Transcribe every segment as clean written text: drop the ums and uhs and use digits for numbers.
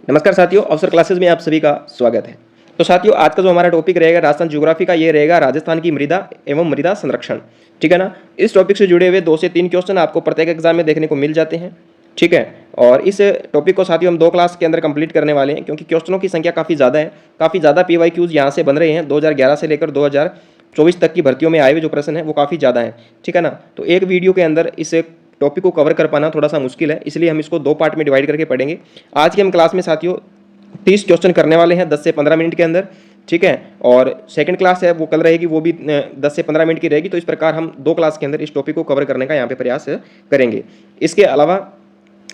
नमस्कार साथियों, अवसर क्लासेस में आप सभी का स्वागत है। तो साथियों, आज का जो हमारा टॉपिक रहेगा राजस्थान ज्योग्राफी का, ये रहेगा राजस्थान की मृदा एवं मृदा संरक्षण। ठीक है ना। इस टॉपिक से जुड़े हुए 2 से 3 क्वेश्चन आपको प्रत्येक एग्जाम में देखने को मिल जाते हैं। ठीक है। और इस टॉपिक को साथियों हम 2 क्लास के अंदर कंप्लीट करने वाले हैं, क्योंकि क्वेश्चनों की संख्या काफ़ी ज़्यादा है। काफ़ी ज़्यादा PYQs यहाँ से बन रहे हैं। 2011 से लेकर 2024 तक की भर्तियों में आए हुए जो प्रश्न हैं वो काफ़ी ज़्यादा हैं। ठीक है ना। तो एक वीडियो के अंदर इस टॉपिक को कवर कर पाना थोड़ा सा मुश्किल है, इसलिए हम इसको 2 पार्ट में डिवाइड करके पढ़ेंगे। आज की हम क्लास में साथियों 30 क्वेश्चन करने वाले हैं 10 से 15 मिनट के अंदर। ठीक है। और सेकंड क्लास है वो कल रहेगी, वो भी 10 से 15 मिनट की रहेगी। तो इस प्रकार हम 2 क्लास के अंदर इस टॉपिक को कवर करने का यहाँ पे प्रयास करेंगे। इसके अलावा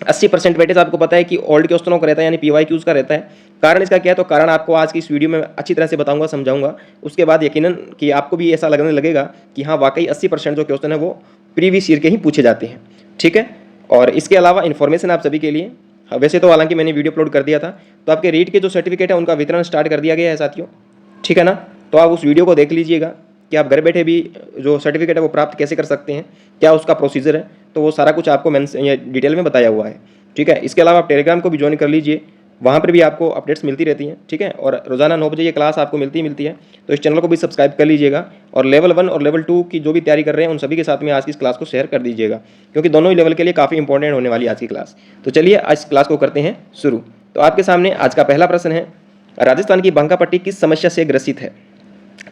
80% वेटेज आपको पता है कि ओल्ड क्वेश्चनों का रहता है, यानी PYQs का रहता है। कारण इसका क्या है, तो कारण आपको आज की इस वीडियो में अच्छी तरह से बताऊंगा, समझाऊंगा। उसके बाद यकीनन कि आपको भी ऐसा लगने लगेगा कि हाँ वाकई 80% जो क्वेश्चन है वो प्रीवियस ईयर के ही पूछे जाते हैं। ठीक है। और इसके अलावा इन्फॉर्मेशन आप सभी के लिए, वैसे तो हालांकि मैंने वीडियो अपलोड कर दिया था, तो आपके रीट के जो सर्टिफिकेट है उनका वितरण स्टार्ट कर दिया गया है साथियों। ठीक है ना। तो आप उस वीडियो को देख लीजिएगा कि आप घर बैठे भी जो सर्टिफिकेट है वो प्राप्त कैसे कर सकते हैं, क्या उसका प्रोसीजर है, तो वो सारा कुछ आपको मैंने डिटेल में बताया हुआ है। ठीक है। इसके अलावा आप टेलीग्राम को भी ज्वाइन कर लीजिए, वहाँ पर भी आपको अपडेट्स मिलती रहती हैं। ठीक है। और रोजाना 9 बजे ये क्लास आपको मिलती है। तो इस चैनल को भी सब्सक्राइब कर लीजिएगा, और लेवल 1 और लेवल 2 की जो भी तैयारी कर रहे हैं उन सभी के साथ में आज की इस क्लास को शेयर कर दीजिएगा, क्योंकि दोनों ही लेवल के लिए काफ़ी इंपॉर्टेंट होने वाली आज की क्लास। तो चलिए आज इस क्लास को करते हैं शुरू। तो आपके सामने आज का पहला प्रश्न है, राजस्थान की बांका पट्टी किस समस्या से ग्रसित है।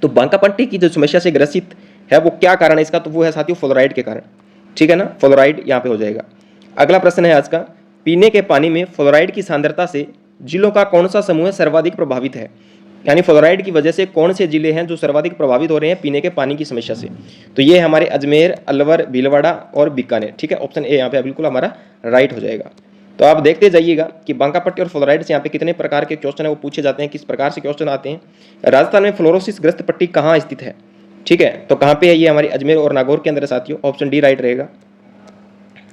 तो बांका पट्टी की जो समस्या से ग्रसित है वो क्या कारण है इसका, तो वो है साथियों फ्लोराइड के कारण। ठीक है ना। फ्लोराइड यहाँ पे हो जाएगा। अगला प्रश्न है आज का, पीने के पानी में फ्लोराइड की सांद्रता से जिलों का कौन सा समूह सर्वाधिक प्रभावित है। यानी फ्लोराइड की वजह से कौन से जिले हैं जो सर्वाधिक प्रभावित हो रहे हैं पीने के पानी की समस्या से। तो ये हमारे अजमेर, अलवर, भीलवाड़ा और बीकानेर। ठीक है। ऑप्शन ए यहाँ पे बिल्कुल हमारा राइट हो जाएगा। तो आप देखते जाइएगा कि बांका पट्टी और फ्लोराइड से यहाँ पे कितने प्रकार के क्वेश्चन है वो पूछे जाते हैं, किस प्रकार से क्वेश्चन आते हैं। राजस्थान में फ्लोरोसिस ग्रस्त पट्टी कहाँ स्थित है। ठीक है। तो कहाँ पे है, ये हमारी अजमेर और नागौर के अंदर है साथियों। ऑप्शन डी राइट रहेगा।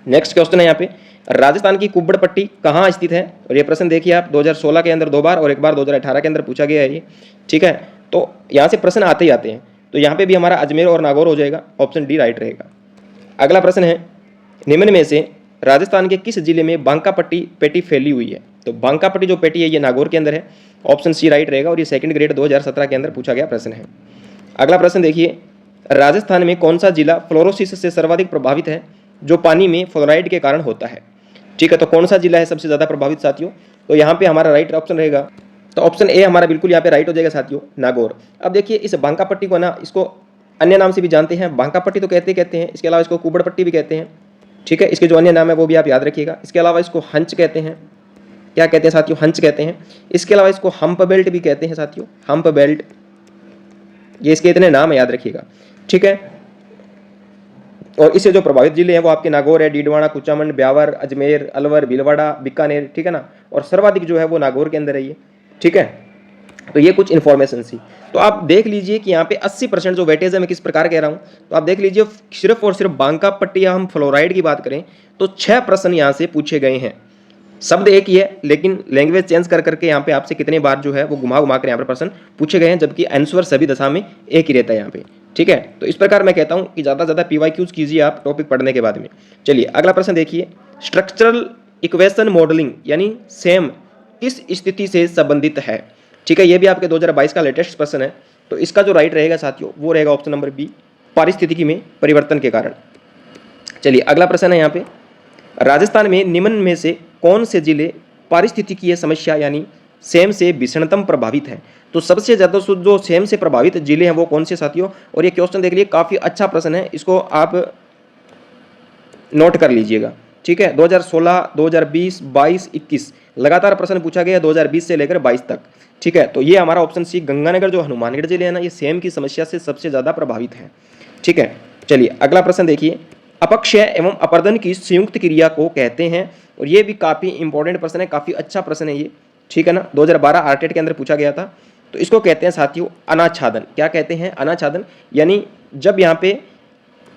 नेक्स्ट क्वेश्चन है यहाँ पे, राजस्थान की कुब्बड़ पट्टी कहाँ स्थित है। और ये प्रश्न देखिए आप 2016 के अंदर 2 बार और 1 बार 2018 के अंदर पूछा गया है ये। ठीक है। तो यहाँ से प्रश्न आते ही आते हैं। तो यहाँ पे भी हमारा अजमेर और नागौर हो जाएगा। ऑप्शन डी राइट रहेगा। अगला प्रश्न है, निम्न में से राजस्थान के किस जिले में बांका पट्टी पेटी फैली हुई है। तो बांका पट्टी जो पेटी है ये नागौर के अंदर है। ऑप्शन सी राइट रहेगा, और ये सेकंड ग्रेड 2017 के अंदर पूछा गया प्रश्न है। अगला प्रश्न देखिए, राजस्थान में कौन सा जिला फ्लोरोसिस से सर्वाधिक प्रभावित है जो पानी में फ्लोराइड के कारण होता है। ठीक है। तो कौन सा जिला है सबसे ज़्यादा प्रभावित साथियों, तो यहाँ पे हमारा राइट ऑप्शन रहेगा। तो ऑप्शन ए हमारा बिल्कुल यहाँ पे राइट हो जाएगा साथियों, नागौर। अब देखिए इस बांका पट्टी को ना, इसको अन्य नाम से भी जानते हैं। बांका पट्टी तो कहते हैं, इसके अलावा इसको कुब्बड़ पट्टी भी कहते हैं। ठीक है। इसके जो अन्य नाम है वो भी आप याद रखिएगा। इसके अलावा इसको हंच कहते हैं। क्या कहते हैं साथियों, हंच कहते हैं। इसके अलावा इसको हम्प बेल्ट भी कहते हैं साथियों, हम्प बेल्ट। ये इसके इतने नाम है, याद रखिएगा। ठीक है। और इससे जो प्रभावित जिले हैं वो आपके नागौर है, डीडवाना, कुचामंड, ब्यावर, अजमेर, अलवर, भीलवाड़ा, बीकानेर। ठीक है ना। और सर्वाधिक जो है वो नागौर के अंदर है ये। ठीक है। तो ये कुछ इन्फॉर्मेशन थी। तो आप देख लीजिए कि यहाँ पे 80% जो वेटेज है, मैं किस प्रकार कह रहा हूँ, तो आप देख लीजिए सिर्फ और सिर्फ बांका पट्टी या हम फ्लोराइड की बात करें तो 6 प्रश्न यहाँ से पूछे गए हैं। शब्द एक ही है, लेकिन लैंग्वेज चेंज कर करके यहाँ पे आपसे कितने बार जो है वो घुमा घुमा कर यहाँ पर प्रश्न पूछे गए हैं, जबकि आंसर सभी दशा में एक ही रहता है यहाँ पे। ठीक है। तो इस प्रकार मैं कहता हूँ कि ज़्यादा से ज़्यादा PYQs कीजिए आप टॉपिक पढ़ने के बाद में। चलिए अगला प्रश्न देखिए, स्ट्रक्चरल इक्वेशन मॉडलिंग यानी सेम किस स्थिति से संबंधित है। ठीक है। ये भी आपके 2022 का लेटेस्ट प्रश्न है। तो इसका जो राइट रहेगा साथियों वो रहेगा ऑप्शन नंबर बी, पारिस्थितिकी में परिवर्तन के कारण। चलिए अगला प्रश्न है यहाँ पे, राजस्थान में निम्न में से कौन से जिले पारिस्थितिकीय समस्या यानी सेम से भीषणतम प्रभावित हैं। तो सबसे ज़्यादा जो सेम से प्रभावित जिले हैं वो कौन से साथियों। और ये क्वेश्चन देख लीजिए, काफ़ी अच्छा प्रश्न है, इसको आप नोट कर लीजिएगा। ठीक है। 2016, 2020, 22, 21 लगातार प्रश्न पूछा गया 2020 से लेकर 22 तक। ठीक है। तो ये हमारा ऑप्शन सी गंगानगर जो हनुमानगढ़ जिले है ना, ये सेम की समस्या से सबसे ज़्यादा प्रभावित है। ठीक है। चलिए अगला प्रश्न देखिए, अपक्षय एवं अपर्दन की संयुक्त क्रिया को कहते हैं। और ये भी काफ़ी इंपॉर्टेंट प्रश्न है, काफ़ी अच्छा प्रश्न है ये। ठीक है ना। 2012 आरटेट के अंदर पूछा गया था। तो इसको कहते हैं साथियों अनाच्छादन। क्या कहते हैं, अनाच्छादन। यानी जब यहाँ पे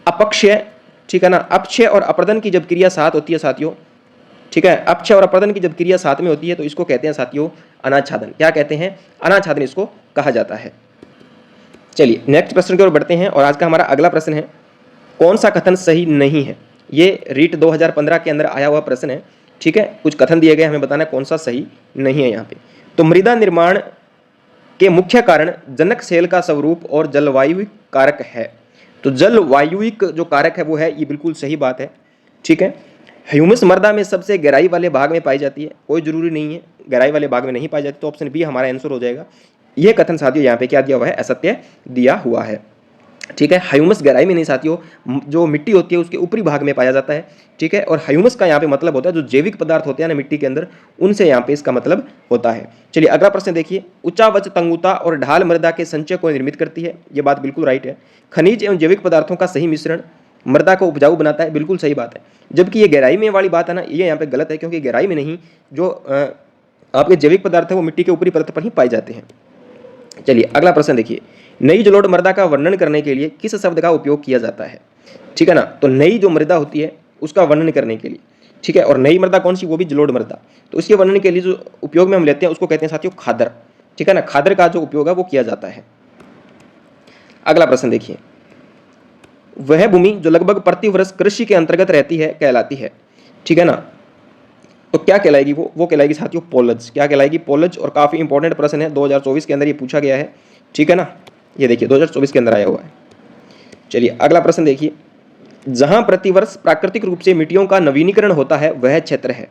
अपक्षय, ठीक है ना, अपक्षय और अपर्दन की जब क्रिया साथ होती है साथियों। ठीक है। अपक्षय और अपर्दन की जब क्रिया साथ में होती है तो इसको कहते हैं साथियों अनाच्छादन। क्या कहते हैं, अनाच्छादन इसको कहा जाता है। चलिए नेक्स्ट प्रश्न की ओर बढ़ते हैं। और आज का हमारा अगला प्रश्न है, कौन सा कथन सही नहीं है। ये रीट 2015 के अंदर आया हुआ प्रश्न है। ठीक है, कुछ कथन दिए गए, हमें बताना है कौन सा सही नहीं है यहाँ पे। तो मृदा निर्माण के मुख्य कारण जनक सेल का स्वरूप और जलवायु कारक है। तो जलवायुविक जो कारक है वो है, ये बिल्कुल सही बात है। ठीक है, ह्यूमस मृदा में सबसे गहराई वाले भाग में पाई जाती है, कोई जरूरी नहीं है गहराई वाले भाग में नहीं पाई जाती, तो ऑप्शन बी हमारा आंसर हो जाएगा। यह कथन साथियों यहाँ पे क्या दिया हुआ है, असत्य दिया हुआ है। ठीक है, ह्यूमस गहराई में नहीं साथियों, जो मिट्टी होती है उसके ऊपरी भाग में पाया जाता है। ठीक है, और ह्यूमस का यहाँ पे मतलब होता है जो जैविक पदार्थ होते हैं ना मिट्टी के अंदर, उनसे यहाँ पे इसका मतलब होता है। चलिए अगला प्रश्न देखिए, उच्चावच तंगुता और ढाल मृदा के संचय को निर्मित करती है, ये बात बिल्कुल राइट है। खनिज एवं जैविक पदार्थों का सही मिश्रण मृदा को उपजाऊ बनाता है, बिल्कुल सही बात है। जबकि ये गहराई में वाली बात है ना, ये यहाँ पे गलत है, क्योंकि गहराई में नहीं, जो आपके जैविक पदार्थ है वो मिट्टी के ऊपरी परत पर ही पाए जाते हैं। चलिए अगला प्रश्न देखिए, नई जलोढ़ मृदा का वर्णन करने के लिए किस शब्द का उपयोग किया जाता है। ठीक है ना, तो नई जो मृदा होती है उसका वर्णन करने के लिए, ठीक है, और नई मृदा कौन सी, वो भी जलोढ़ मृदा, तो इसके वर्णन के लिए जो उपयोग में हम लेते हैं उसको कहते हैं साथियों खादर। ठीक है ना, खादर का जो उपयोग है वो किया जाता है। अगला प्रश्न देखिए, वह भूमि जो लगभग प्रति वर्ष कृषि के अंतर्गत रहती है कहलाती है। ठीक है ना, तो क्या कहलाएगी वो कहलाएगी साथियों पोलज। क्या कहलाएगी, पोलज। और काफी इंपॉर्टेंट प्रश्न है, 2024 के अंदर ये पूछा गया है। ठीक है ना, ये देखिए 2024 के अंदर आया हुआ है। चलिए अगला प्रश्न देखिए, जहां प्रतिवर्ष प्राकृतिक रूप से मिट्टियों का नवीनीकरण होता है वह क्षेत्र है।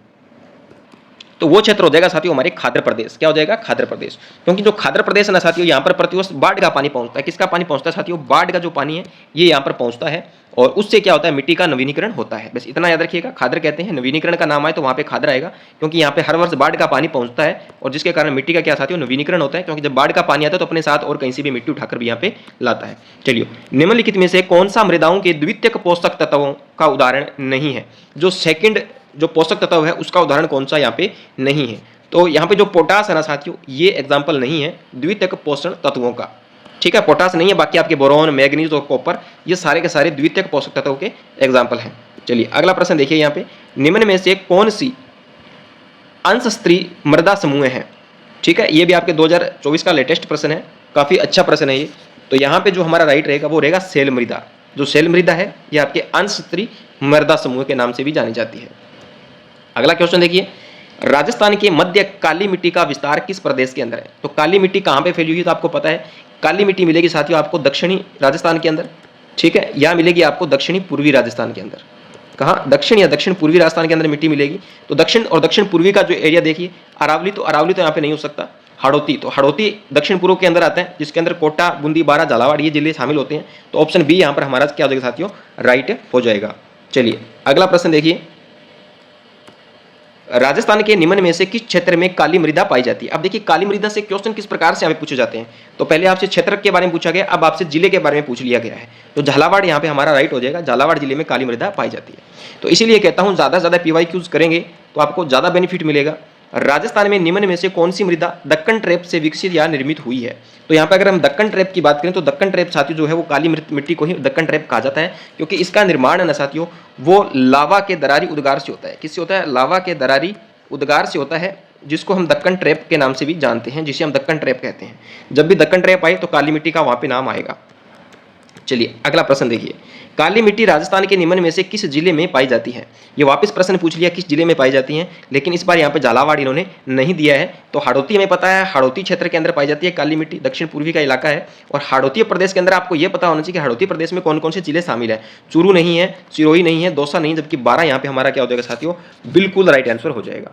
तो वो क्षेत्र हो जाएगा साथियों हमारे खाद्र प्रदेश। क्या हो जाएगा, खाद्र प्रदेश। क्योंकि जो खाद्र प्रदेश है ना साथियों, यहाँ पर प्रतिवर्ष बाढ़ का पानी पहुंचता है। किसका पानी पहुंचता है साथियों, बाढ़ का जो पानी है ये यहाँ पर पहुंचता है, और उससे क्या होता है, मिट्टी का नवीनीकरण होता है। बस इतना याद रखिएगा, खाद्र कहते हैं, नवीनीकरण का नाम आए तो वहाँ पे खाद्र आएगा, क्योंकि यहाँ पे हर वर्ष बाढ़ का पानी पहुंचता है, और जिसके कारण मिट्टी का क्या साथियों नवीनीकरण होता है। क्योंकि जब बाढ़ का पानी आता है तो अपने साथ और कहीं से भी मिट्टी उठाकर भी यहाँ पे लाता है। चलिए, निम्नलिखित में से कौन सा मृदाओं के द्वितीयक पोषक तत्वों का उदाहरण नहीं है। जो सेकेंड जो पोषक तत्व है उसका उदाहरण कौन सा यहाँ पे नहीं है। तो यहाँ पे जो पोटास है ना साथियों, ये एग्जाम्पल नहीं है द्वितीयक पोषण तत्वों का। ठीक है, पोटास नहीं है, बाकी आपके बोरोन, मैग्नीज और कॉपर ये सारे के सारे द्वितीयक पोषक तत्वों के एग्जाम्पल हैं। चलिए अगला प्रश्न देखिए, यहाँ पे निम्न में से कौन सी अंश स्त्री मृदा समूह है। ठीक है, ये भी आपके 2024 का लेटेस्ट प्रश्न है, काफी अच्छा प्रश्न है ये। तो यहाँ पे जो हमारा राइट रहेगा वो रहेगा शैल मृदा। जो शैल मृदा है ये आपके अंश स्त्री मृदा समूह के नाम से भी जानी जाती है। अगला क्वेश्चन देखिए, राजस्थान के मध्य काली मिट्टी का विस्तार किस प्रदेश के अंदर है। तो काली मिट्टी कहाँ पे फैली हुई है, तो आपको पता है काली मिट्टी मिलेगी साथियों आपको दक्षिणी राजस्थान के अंदर। ठीक है, या मिलेगी आपको दक्षिणी पूर्वी राजस्थान के अंदर। कहाँ, दक्षिण या दक्षिण पूर्वी राजस्थान के अंदर मिट्टी मिलेगी। तो दक्षिण और दक्षिण पूर्वी का जो एरिया देखिए, अरावली तो यहाँ पे नहीं हो सकता, हाड़ौती, तो हाड़ौती दक्षिण पूर्व के अंदर आता है, जिसके अंदर कोटा, बूंदी, बारा, झालावाड़ ये जिले शामिल होते हैं। तो ऑप्शन बी यहाँ पर हमारा क्या हो जाएगा साथियों, राइट हो जाएगा। चलिए अगला प्रश्न देखिए, राजस्थान के निम्न में से किस क्षेत्र में काली मृदा पाई जाती है। अब देखिए काली मृदा से क्वेश्चन किस प्रकार से यहाँ पे पूछे जाते हैं। तो पहले आपसे क्षेत्र के बारे में पूछा गया, अब आपसे जिले के बारे में पूछ लिया गया है। तो झालावाड़ यहाँ पे हमारा राइट हो जाएगा, झालावाड़ जिले में काली मृदा पाई जाती है। तो इसीलिए कहता हूँ ज़्यादा से ज़्यादा PYQs करेंगे तो आपको ज़्यादा बेनिफिट मिलेगा। राजस्थान में निम्न में से कौन सी मृदा दक्कन ट्रैप से विकसित या निर्मित हुई है। तो यहाँ पे अगर हम दक्कन ट्रैप की बात करें तो दक्कन ट्रैप साथियों जो है वो काली मिट्टी को ही दक्कन ट्रैप कहा जाता है, क्योंकि इसका निर्माण है ना साथियों वो लावा के दरारी उद्गार से होता है। किससे होता है, लावा के दरारी उद्गार से होता है, जिसको हम दक्कन ट्रैप के नाम से भी जानते हैं, जिसे हम दक्कन ट्रैप कहते हैं। जब भी दक्कन ट्रैप आए तो काली मिट्टी का वहाँ पे नाम आएगा। चलिए अगला प्रश्न देखिए, काली मिट्टी राजस्थान के निम्न में से किस जिले में पाई जाती है। ये वापस प्रश्न पूछ लिया किस जिले में पाई जाती है, लेकिन इस बार यहाँ पे झालावाड़ इन्होंने नहीं दिया है। तो हाड़ौती हमें पता है, हाड़ौती क्षेत्र के अंदर पाई जाती है काली मिट्टी, दक्षिण पूर्वी का इलाका है। और हाड़ौती प्रदेश के अंदर आपको ये पता होना चाहिए कि हाड़ौती प्रदेश में कौन कौन से जिले शामिल है। चूरू नहीं है, सिरोही नहीं है, दौसा नहीं, जबकि 12 यहाँ पे हमारा क्या हो जाएगा साथियों, बिल्कुल राइट आंसर हो जाएगा।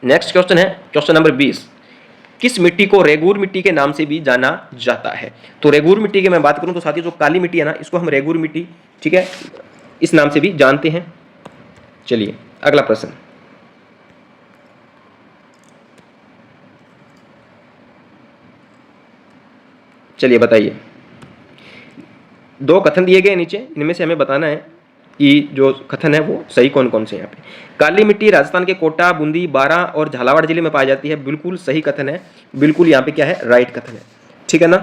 नेक्स्ट क्वेश्चन है क्वेश्चन नंबर 20, किस मिट्टी को रेगूर मिट्टी के नाम से भी जाना जाता है। तो रेगूर मिट्टी की मैं बात करूं तो साथियों जो काली मिट्टी है ना, इसको हम रेगूर मिट्टी, ठीक है, इस नाम से भी जानते हैं। चलिए अगला प्रश्न, चलिए बताइए, 2 कथन दिए गए नीचे, इनमें से हमें बताना है कि जो कथन है वो सही कौन कौन से। यहाँ पे काली मिट्टी राजस्थान के कोटा, बूंदी, बारा और झालावाड़ जिले में पाई जाती है, बिल्कुल सही कथन है, बिल्कुल यहाँ पे क्या है, राइट कथन है। ठीक है ना,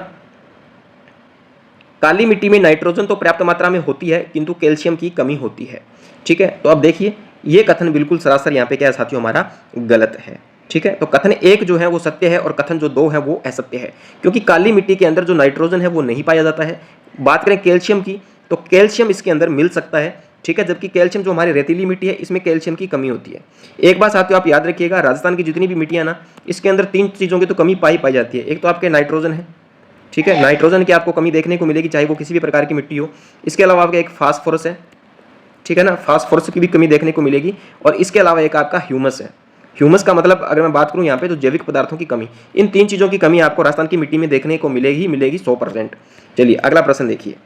काली मिट्टी में नाइट्रोजन तो पर्याप्त मात्रा में होती है किंतु कैल्शियम की कमी होती है। ठीक है, तो अब देखिए ये कथन बिल्कुल सरासर यहाँ पे क्या है साथियों, हमारा गलत है। ठीक है, तो कथन 1 जो है वो सत्य है और कथन जो 2 है वो असत्य है, क्योंकि काली मिट्टी के अंदर जो नाइट्रोजन है वो नहीं पाया जाता है। बात करें कैल्शियम की, तो कैल्शियम इसके अंदर मिल सकता है। ठीक है, जबकि कैल्शियम जो हमारी रेतीली मिट्टी है इसमें कैल्शियम की कमी होती है। एक बात साथियों आप याद रखिएगा, राजस्थान की जितनी भी मिट्टियाँ ना, इसके अंदर 3 चीज़ों की तो कमी पाई जाती है। एक तो आपके नाइट्रोजन है, ठीक है, नाइट्रोजन की आपको कमी देखने को मिलेगी चाहे वो किसी भी प्रकार की मिट्टी हो। इसके अलावा आपका एक फास्फोरस है, ठीक है ना, फास्फोरस की भी कमी देखने को मिलेगी। और इसके अलावा एक आपका ह्यूमस है। ह्यूमस का मतलब अगर मैं बात करूं यहाँ पे तो जैविक पदार्थों की कमी। इन 3 चीज़ों की कमी आपको राजस्थान की मिट्टी में देखने को मिलेगी 100%। चलिए अगला प्रश्न देखिए।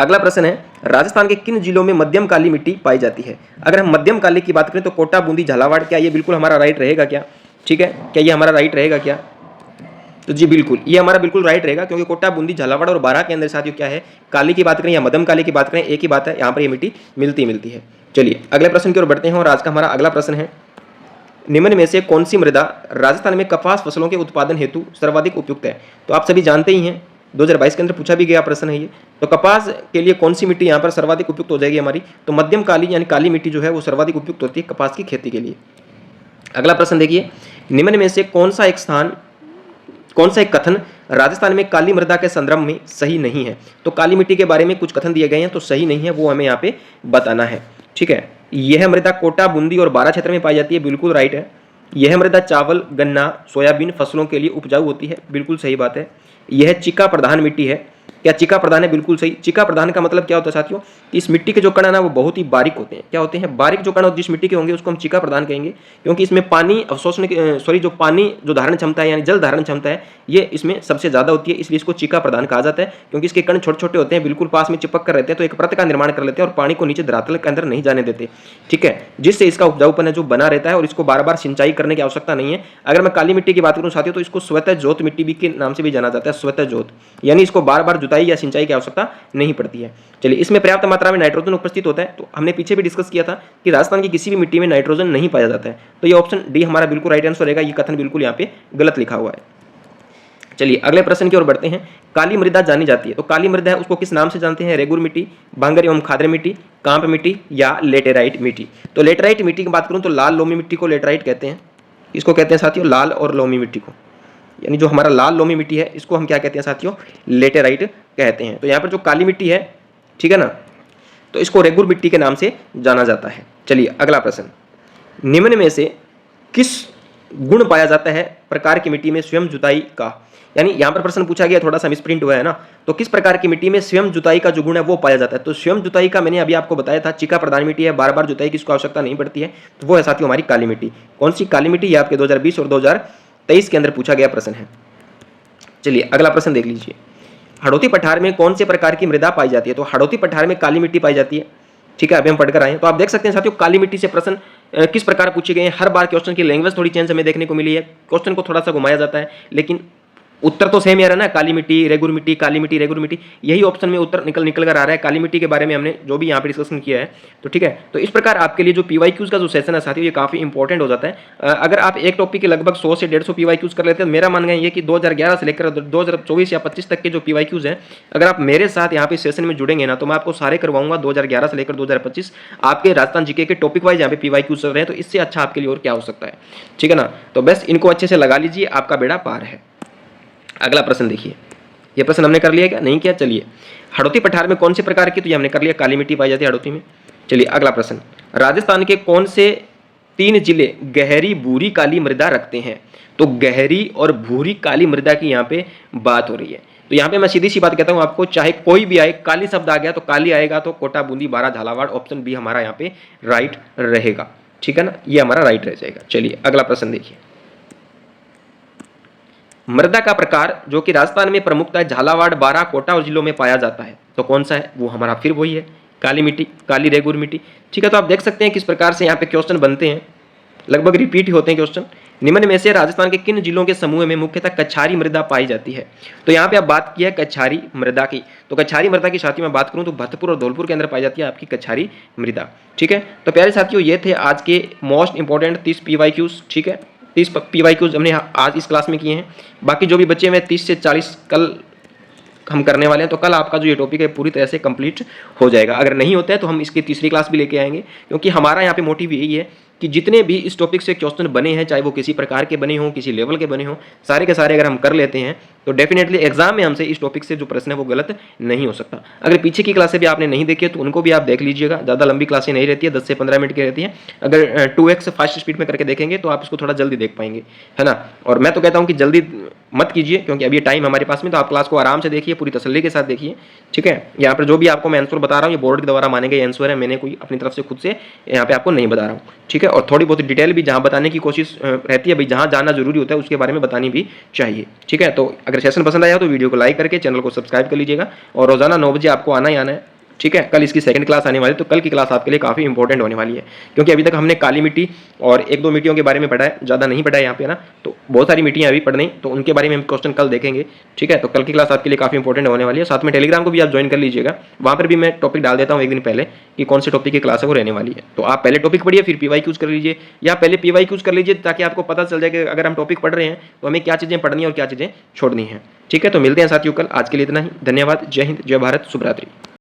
अगला प्रश्न है, राजस्थान के किन जिलों में मध्यम काली मिट्टी पाई जाती है? अगर हम मध्यम काली की बात करें तो कोटा, बूंदी, झालावाड़, क्या ये बिल्कुल हमारा राइट रहेगा क्या? ठीक है, क्या ये हमारा राइट रहेगा क्या? तो जी बिल्कुल, ये हमारा बिल्कुल राइट रहेगा, क्योंकि कोटा, बूंदी, झालावाड़ और बारां के अंदर साथियों क्या है, काली की बात करें या मध्यम काली की बात करें, एक ही बात है, यहाँ पर ये मिट्टी मिलती है। चलिए अगले प्रश्न की ओर बढ़ते हैं और आज का हमारा अगला प्रश्न है, निम्न में से कौन सी मृदा राजस्थान में कपास फसलों के उत्पादन हेतु सर्वाधिक उपयुक्त है? तो आप सभी जानते ही हैं, 2022 के अंदर पूछा भी गया प्रश्न है ये। तो कपास के लिए कौन सी मिट्टी यहाँ पर सर्वाधिक उपयुक्त हो जाएगी हमारी? तो मध्यम काली यानी काली मिट्टी जो है वो सर्वाधिक उपयुक्त होती है कपास की खेती के लिए। अगला प्रश्न देखिए, निम्न में से कौन सा एक कथन राजस्थान में काली मृदा के संदर्भ में सही नहीं है? तो काली मिट्टी के बारे में कुछ कथन दिए गए हैं तो सही नहीं है, वो हमें यहाँ पे बताना है। ठीक है, यह मृदा कोटा, बूंदी और बारां क्षेत्र में पाई जाती है, बिल्कुल राइट है। यह मृदा चावल, गन्ना, सोयाबीन फसलों के लिए उपजाऊ होती है, बिल्कुल सही बात है। यह चिका प्रधान मिट्टी है, क्या चिका प्रधान है? बिल्कुल सही। चिका प्रधान का मतलब क्या होता है साथियों, इस मिट्टी के जो कण है ना वो बहुत ही बारीक होते हैं। क्या होते हैं? बारीक जो कण जिस मिट्टी के होंगे उसको हम चिका प्रधान कहेंगे, क्योंकि इसमें पानी अवशोषण जो पानी जो धारण क्षमता है यानी जल धारण क्षमता है ये इसमें सबसे ज्यादा होती है, इसलिए इसको चिका प्रधान कहा जाता है। क्योंकि इसके कण छोटे छोटे होते हैं, बिल्कुल पास में चिपक कर रहते हैं, तो एक परत का निर्माण कर लेते हैं और पानी को नीचे धरातल के अंदर नहीं जाने देते। ठीक है, जिससे इसका उपजाऊपन है जो बना रहता है और इसको बार बार सिंचाई करने की आवश्यकता नहीं है। अगर मैं काली मिट्टी की बात करूं साथियों तो इसको स्वतः जोत मिट्टी भी के नाम से भी जाना जाता है, स्वतः जोत, यानी इसको बार बार जुताई या सिंचाई की आवश्यकता नहीं पड़ती है। चलिए, इसमें पर्याप्त मात्रा में नाइट्रोजन उपस्थित होता है। तो हमने पीछे भी डिस्कस किया था कि राजस्थान की किसी भी मिट्टी में नाइट्रोजन नहीं पाया जाता है, तो ये ऑप्शन डी हमारा बिल्कुल राइट आंसर रहेगा। ये कथन बिल्कुल यहाँ पे गलत लिखा हुआ है। चलिए अगले प्रश्न की ओर बढ़ते हैं। काली मृदा जानी जाती है, तो काली मृदा है उसको किस नाम से जानते हैं? रेगुर मिट्टी, भांगर एवं खादर मिट्टी, कांप मिट्टी या लेटेराइट मिट्टी? तो लेटेराइट मिट्टी की बात करूं तो लाल लोमी मिट्टी को लेटेराइट कहते हैं। इसको कहते हैं साथियों लाल और लोमी मिट्टी को, यानी जो हमारा लाल लोमी मिट्टी है इसको हम क्या कहते हैं साथियों? लेटेराइट कहते हैं। तो यहाँ पर जो काली मिट्टी है, ठीक है ना, तो इसको रेगुर मिट्टी के नाम से जाना जाता है। चलिए अगला प्रश्न, निम्न में से किस गुण पाया जाता है प्रकार की मिट्टी में स्वयं जुताई का? यानी यहाँ पर प्रश्न पूछा गया, थोड़ा सा मिसप्रिंट हुआ है ना, तो किस प्रकार की मिट्टी में स्वयं जुताई का जो गुण है वो पाया जाता है? तो स्वयं जुताई का मैंने अभी आपको बताया था, चिका प्रधान मिट्टी है, बार बार जुताई की इसको आवश्यकता नहीं पड़ती है, तो वो है साथियों हमारी काली मिट्टी। कौन सी काली मिट्टी? ये आपके 2020 और 2023 के अंदर पूछा गया प्रश्न है। चलिए अगला प्रश्न देख लीजिए, हड़ौती पठार में कौन से प्रकार की मृदा पाई जाती है? तो हड़ौती पठार में काली मिट्टी पाई जाती है। ठीक है, अभी हम पढ़कर आए, तो आप देख सकते हैं साथियों काली मिट्टी से प्रश्न किस प्रकार पूछे गए हैं। हर बार क्वेश्चन की लैंग्वेज थोड़ी चेंज हमें देखने को मिली है, क्वेश्चन को थोड़ा सा घुमाया जाता है, लेकिन उत्तर तो सेम ही आ रहा है ना, काली मिट्टी, रेगुर मिट्टी, काली मिट्टी, रेगुर मिट्टी, यही ऑप्शन में उत्तर निकल कर आ रहा है। काली मिट्टी के बारे में हमने जो भी यहाँ पे डिस्कशन किया है, तो ठीक है, तो इस प्रकार आपके लिए जो पीवाईक्यूज का जो सेशन है साथियों ये काफी इंपॉर्टेंट हो जाता है। अगर आप एक टॉपिक के लगभग 100 से 150 पीवाईक्यूज कर लेते हैं, मेरा मानना ये कि 2011 से लेकर 2024 या 25 तक के जो पीवाईक्यूज हैं, अगर आप मेरे साथ यहाँ पे सेशन में जुड़ेंगे ना, तो मैं आपको सारे करवाऊंगा 2011 से लेकर 2025 आपके राजस्थान जीके के टॉपिक वाइज यहाँ पे पीवाईक्यूज चल रहे हैं, तो इससे अच्छा आपके लिए और क्या हो सकता है? ठीक है ना, तो बस इनको अच्छे से लगा लीजिए, आपका बेड़ा पार है। अगला प्रश्न देखिए, ये प्रश्न हमने कर लिया क्या? नहीं किया। चलिए, हड़ौती पठार में कौन से प्रकार की? तो ये हमने कर लिया, काली मिट्टी पाई जाती है हड़ौती में। चलिए अगला प्रश्न, राजस्थान के कौन से 3 जिले गहरी भूरी काली मृदा रखते हैं? तो गहरी और भूरी काली मृदा की यहाँ पे बात हो रही है। तो यहाँ पे मैं सीधी सी बात कहता हूँ आपको, चाहे कोई भी आए, काली शब्द आ गया तो काली आएगा, तो कोटा, बूंदी, बारां, झालावाड़, ऑप्शन बी हमारा यहाँ पे राइट रहेगा। ठीक है ना, ये हमारा राइट रह जाएगा। चलिए अगला प्रश्न देखिए, मृदा का प्रकार जो कि राजस्थान में प्रमुखतः झालावाड़, बारां, कोटा और जिलों में पाया जाता है, तो कौन सा है? वो हमारा फिर वही है, काली मिट्टी, काली रेगुर मिट्टी। ठीक है, तो आप देख सकते हैं किस प्रकार से यहाँ पे क्वेश्चन बनते हैं, लगभग रिपीट होते हैं क्वेश्चन। निम्न में से राजस्थान के किन जिलों के समूह में मुख्यतः कछारी मृदा पाई जाती है? तो यहाँ पे आप बात की है कछारी मृदा की, तो कछारी मृदा की साथियों मैं बात करूँ तो भरतपुर और धौलपुर के अंदर पाई जाती है आपकी कछारी मृदा। ठीक है, तो प्यारे साथियों ये थे आज के मोस्ट इंपॉर्टेंट 30 पीवाईक्यूज। ठीक है, 30 पीवाईक्यूज हमने आज इस क्लास में किए हैं, बाकी जो भी बच्चे में 30 से 40 कल हम करने वाले हैं, तो कल आपका जो ये टॉपिक है पूरी तरह से कंप्लीट हो जाएगा। अगर नहीं होता है तो हम इसकी तीसरी क्लास भी लेके आएंगे, क्योंकि हमारा यहाँ पे मोटिव यही है कि जितने भी इस टॉपिक से क्वेश्चन बने हैं, चाहे वो किसी प्रकार के बने हों, किसी लेवल के बने हों, सारे के सारे अगर हम कर लेते हैं तो डेफिनेटली एग्जाम में हमसे इस टॉपिक से जो प्रश्न है वो गलत नहीं हो सकता। अगर पीछे की क्लासें भी आपने नहीं देखी है तो उनको भी आप देख लीजिएगा, ज़्यादा लंबी क्लासें नहीं रहती है, 10 से 15 मिनट की रहती है। अगर 2x फास्ट स्पीड में करके देखेंगे तो आप इसको थोड़ा जल्दी देख पाएंगे, है ना। और मैं तो कहता हूँ कि जल्दी मत कीजिए, क्योंकि अभी टाइम हमारे पास में, तो आप क्लास को आराम से देखिए, पूरी तसल्ली के साथ देखिए, ठीक है। यहाँ पर जो भी आपको मैं आंसर बता रहा हूँ ये बोर्ड के द्वारा माने गए आंसर है, मैंने कोई अपनी तरफ से खुद से यहाँ पे आपको नहीं बता रहा हूँ, ठीक है। और थोड़ी बहुत डिटेल भी जहाँ बताने की कोशिश रहती है भाई, जहाँ जानना जरूरी होता है उसके बारे में बतानी भी चाहिए, ठीक है। तो अगर सेशन पसंद आया तो वीडियो को लाइक करके चैनल को सब्सक्राइब कर लीजिएगा, और रोजाना 9 बजे आपको आना ही आना है, ठीक है। कल इसकी सेकंड क्लास आने वाली है, तो कल की क्लास आपके लिए काफ़ी इंपॉर्टेंट होने वाली है, क्योंकि अभी तक हमने काली मिट्टी और एक दो मिट्टियों के बारे में पढ़ा है, ज़्यादा नहीं पढ़ा है यहाँ पे ना, तो बहुत सारी मिट्टियाँ अभी पढ़नी, तो उनके बारे में हम क्वेश्चन कल देखेंगे, ठीक है। तो कल की क्लास आपके लिए काफ़ी इंपॉर्टेंट होने वाली है। साथ में टेलीग्राम को भी आप ज्वाइन कर लीजिएगा, वहाँ पर भी मैं टॉपिक डाल देता हूँ एक दिन पहले कि कौन से टॉपिक की क्लास है वो रहने वाली है। तो आप पहले टॉपिक पढ़िए, फिर PYQs कर लीजिए, या पहले PYQs कर लीजिए, ताकि आपको पता चल जाए कि अगर हम टॉपिक पढ़ रहे हैं तो हमें क्या चीज़ें पढ़नी है और क्या चीज़ें छोड़नी है, ठीक है। तो मिलते हैं साथियों कल, आज के लिए इतना ही, धन्यवाद, जय हिंद, जय भारत, शुभ रात्रि।